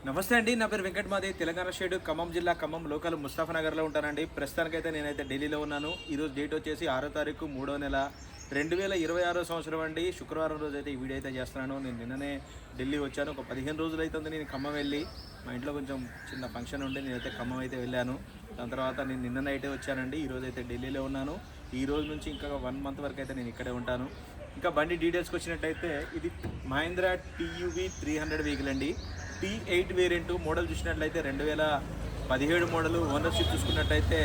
నమస్తే అండి, నా పేరు వెంకట్. మాది తెలంగాణ స్టేట్ ఖమ్మం జిల్లా ఖమ్మం లోకల్ ముస్తాఫానగర్లో ఉంటానండి. ప్రస్తుతానికైతే నేనైతే ఢిల్లీలో ఉన్నాను. ఈరోజు డేట్ వచ్చేసి 6వ తారీఖు 3వ నెల 2026 సంవత్సరం అండి. శుక్రవారం రోజు అయితే ఈ వీడియో అయితే చేస్తున్నాను. నేను నిన్ననే ఢిల్లీ వచ్చాను. ఒక 15 రోజులు అవుతుంది నేను ఖమ్మం వెళ్ళి. మా ఇంట్లో కొంచెం చిన్న ఫంక్షన్ ఉంటే నేనైతే ఖమ్మం అయితే వెళ్ళాను. దాని తర్వాత నేను నిన్న నైటే వచ్చానండి. ఈరోజు అయితే ఢిల్లీలో ఉన్నాను. ఈ రోజు నుంచి ఇంకా 1 మంత్ వరకు అయితే నేను ఇక్కడే ఉంటాను. ఇంకా బండి డీటెయిల్స్కి వచ్చినట్టయితే ఇది మహీంద్రా TUV 300 వెహికల్ అండి. T8 variant. మోడల్ చూసినట్లయితే 2017 మోడల్. ఓనర్షిప్ చూసుకున్నట్టయితే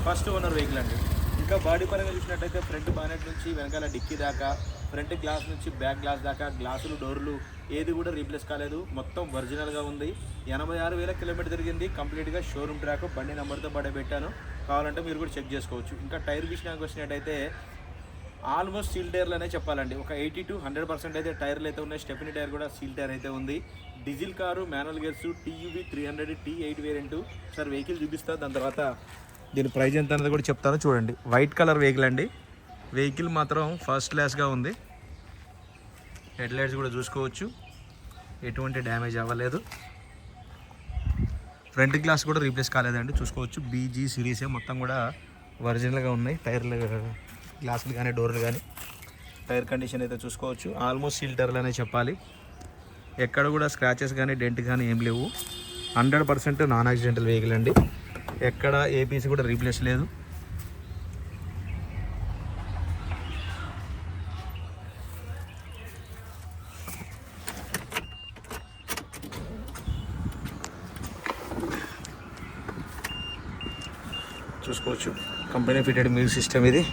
ఫస్ట్ ఓనర్ వెహికల్ అండి. ఇంకా బాడీ పరంగా చూసినట్టయితే ఫ్రంట్ బానెట్ నుంచి వెనకాల డిక్కీ దాకా, ఫ్రంట్ గ్లాస్ నుంచి బ్యాక్ గ్లాస్ దాకా గ్లాసులు డోర్లు ఏది కూడా రీప్లేస్ కాలేదు. మొత్తం ఒరిజినల్గా ఉంది. 86,000 కిలోమీటర్ తిరిగింది. కంప్లీట్గా షోరూమ్ ట్రాక్. బండి నెంబర్తో పడే పెట్టాను, కావాలంటే మీరు కూడా చెక్ చేసుకోవచ్చు. ఇంకా టైర్ విషయానికి వచ్చినట్టయితే ఆల్మోస్ట్ సీల్ టైర్లనే చెప్పాలండి. ఒక 80 to 100% అయితే టైర్లు అయితే ఉన్నాయి. స్టెప్నీ టైర్ కూడా సీల్ టైర్ అయితే ఉంది. Diesel car, manual gears, TUV 300 T8 variant. Sir vehicle చూపిస్తా, దాని తర్వాత దీని ప్రైస్ ఎంత అనేది కూడా చెప్తాను. చూడండి, వైట్ కలర్ వెహికల్ అండి. వెహికల్ మాత్రం ఫస్ట్ క్లాస్గా ఉంది. హెడ్ లైట్స్ కూడా చూసుకోవచ్చు, ఎటువంటి డ్యామేజ్ అవ్వలేదు. ఫ్రంట్ గ్లాస్ కూడా రీప్లేస్ కాలేదండి, చూసుకోవచ్చు. BG సిరీసే మొత్తం కూడా ఒరిజినల్గా ఉన్నాయి. టైర్లు, గ్లాసులు కానీ డోర్లు కానీ టైర్ కండిషన్ అయితే చూసుకోవచ్చు. ఆల్మోస్ట్ సీల్ టైర్లు అనే చెప్పాలి. ఎక్కడ కూడా స్క్రాచెస్ కానీ డెంట్ కానీ ఏం లేవు. 100% నాన్ యాక్సిడెంటల్ వెహికల్ అండి. ఎక్కడ ఏ పీస్ కూడా రీప్లేస్ లేదు. చూసుకోవచ్చు, కంపెనీ ఫిటెడ్ మ్యూజిక్ సిస్టమ్ ఇది.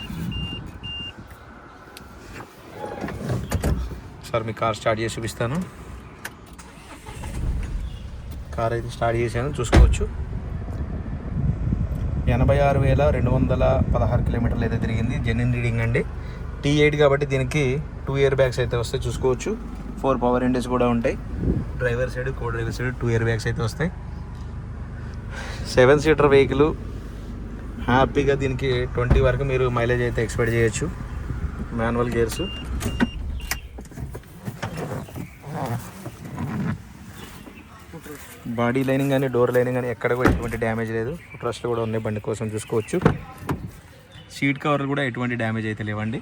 సార్ మీ కార్ స్టార్ట్ చేసి చూపిస్తాను. కార్ అయితే స్టార్ట్ చేశాను, చూసుకోవచ్చు. 86,216 కిలోమీటర్లు అయితే తిరిగింది. జెన్యున్ రీడింగ్ అండి. T8 కాబట్టి దీనికి 2 ఇయర్ బ్యాగ్స్ అయితే వస్తాయి, చూసుకోవచ్చు. 4 పవర్ విండోస్ కూడా ఉంటాయి. డ్రైవర్ సైడ్, కో డ్రైవర్ సైడ్ 2 ఇయర్ బ్యాగ్స్ అయితే వస్తాయి. 7 సీటర్ వెహికల్. హ్యాపీగా దీనికి 20 వరకు మీరు మైలేజ్ అయితే ఎక్స్పెక్ట్ చేయొచ్చు. Manual gears. బాడీ లైనింగ్ కానీ డోర్ లైనింగ్ కానీ ఎక్కడ కూడా ఎటువంటి డ్యామేజ్ లేదు. ట్రస్ట్లు కూడా ఉన్నాయి బండి కోసం, చూసుకోవచ్చు. సీట్ కవర్లు కూడా ఎటువంటి డ్యామేజ్ అయితే లేవండి.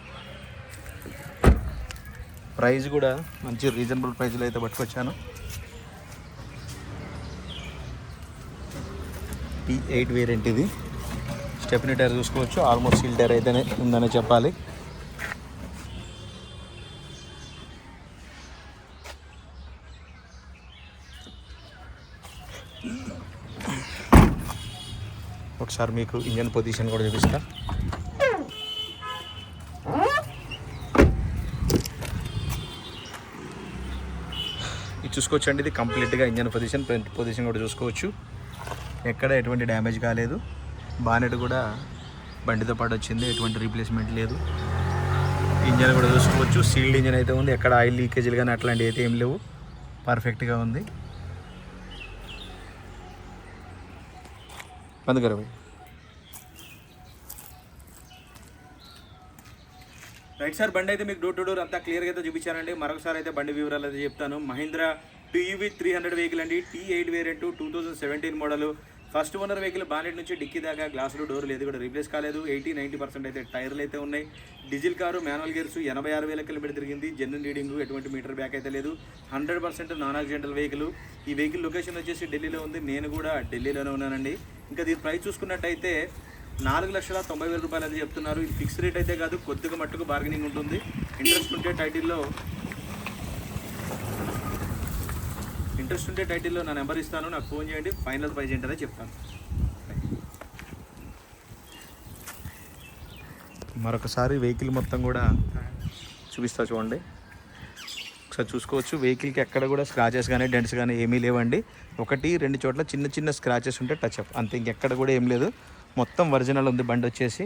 ప్రైస్ కూడా మంచి రీజనబుల్ ప్రైస్లో అయితే పట్టుకొచ్చాను. T8 వేరియంట్ ఇది. స్టెప్నీ టైర్ చూసుకోవచ్చు. ఆల్మోస్ట్ సీల్ టైర్ అయితేనే ఉందనే చెప్పాలి. ఒకసారి మీకు ఇంజన్ పొజిషన్ కూడా చూపిస్తా. ఇది చూసుకోవచ్చు అండి. ఇది కంప్లీట్గా ఇంజన్ పొజిషన్, ఫ్రంట్ పొజిషన్ కూడా చూసుకోవచ్చు. ఎక్కడ ఎటువంటి డ్యామేజ్ కాలేదు. బానెట్ కూడా బండితో పాటు వచ్చింది, ఎటువంటి రీప్లేస్మెంట్ లేదు. ఇంజన్ కూడా చూసుకోవచ్చు. సీల్డ్ ఇంజన్ అయితే ఉంది. ఎక్కడ ఆయిల్ లీకేజీలు కానీ అట్లాంటివి అయితే ఏం లేవు. పర్ఫెక్ట్గా ఉంది. బంద్ రైట్ సార్. బండి అయితే మీకు డోర్ టు డోర్ అంతా క్లియర్గా అయితే చూపించానండి. మరొకసారి అయితే బండి వివరాలు అయితే చెప్తాను. మహీంద్రా TUV 300 వెహికల్ అండి. T8 variant. 2017 model. First owner vehicle. Bonnet నుంచి డిక్కీ దాకా గ్లాసులు డోర్లు ఏది కూడా రీప్లేస్ కాలేదు. 80-90% అయితే టైర్లు అయితే ఉన్నాయి. Diesel car, manual gears. 86,000 kilometre తిరిగింది. జెన్యున్ రీడింగ్, ఎటువంటి మీటర్ బ్యాక్ అయితే లేదు. 100% నాన్ యాక్సిడెంటల్ వెహికల్. ఈ వెహికల్ లొకేషన్ వచ్చేసి ఢిల్లీలో ఉంది. నేను కూడా ఢిల్లీలోనే ఉన్నానండి. ఇంకా దీని ప్రైస్ చూసుకున్నట్టయితే 4,90,000 రూపాయలు అయితే చెప్తున్నారు. ఇది ఫిక్స్ రేట్ అయితే కాదు, కొద్దిగా మట్టుకు బార్గెనింగ్ ఉంటుంది. ఇంట్రెస్ట్ ఉంటే టైటిల్లో నా నెంబర్ ఇస్తాను, నాకు ఫోన్ చేయండి. ఫైనల్ ప్రైస్ ఏంటనే చెప్తాను. మరొకసారి వెహికల్ మొత్తం కూడా చూపిస్తా, చూడండి. ఒకసారి చూసుకోవచ్చు. వెహికల్కి ఎక్కడ కూడా స్క్రాచెస్ కానీ డెంట్స్ కానీ ఏమీ లేవండి. 1-2 చోట్ల చిన్న చిన్న స్క్రాచెస్ ఉంటే టచ్ అప్, అంతే. ఇంకెక్కడ కూడా ఏం లేదు. మొత్తం ఒరిజినల్ ఉంది బండి వచ్చేసి.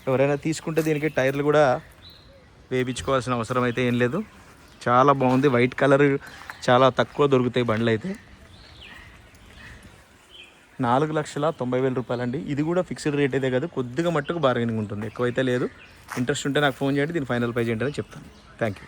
ఎవరైనా తీసుకుంటే దీనికి టైర్లు కూడా వేయించుకోవాల్సిన అవసరం అయితే ఏం లేదు. చాలా బాగుంది. వైట్ కలర్ చాలా తక్కువ దొరుకుతాయి బండ్లు అయితే. 4,90,000 రూపాయలండి. ఇది కూడా ఫిక్స్డ్ రేట్ అయితే కాదు, కొద్దిగా మట్టుకు బార్గెనింగ్ ఉంటుంది, ఎక్కువైతే లేదు. ఇంట్రెస్ట్ ఉంటే నాకు ఫోన్ చేయండి. దీని ఫైనల్ ప్రైస్ ఏంటని చెప్తాను. Thank you.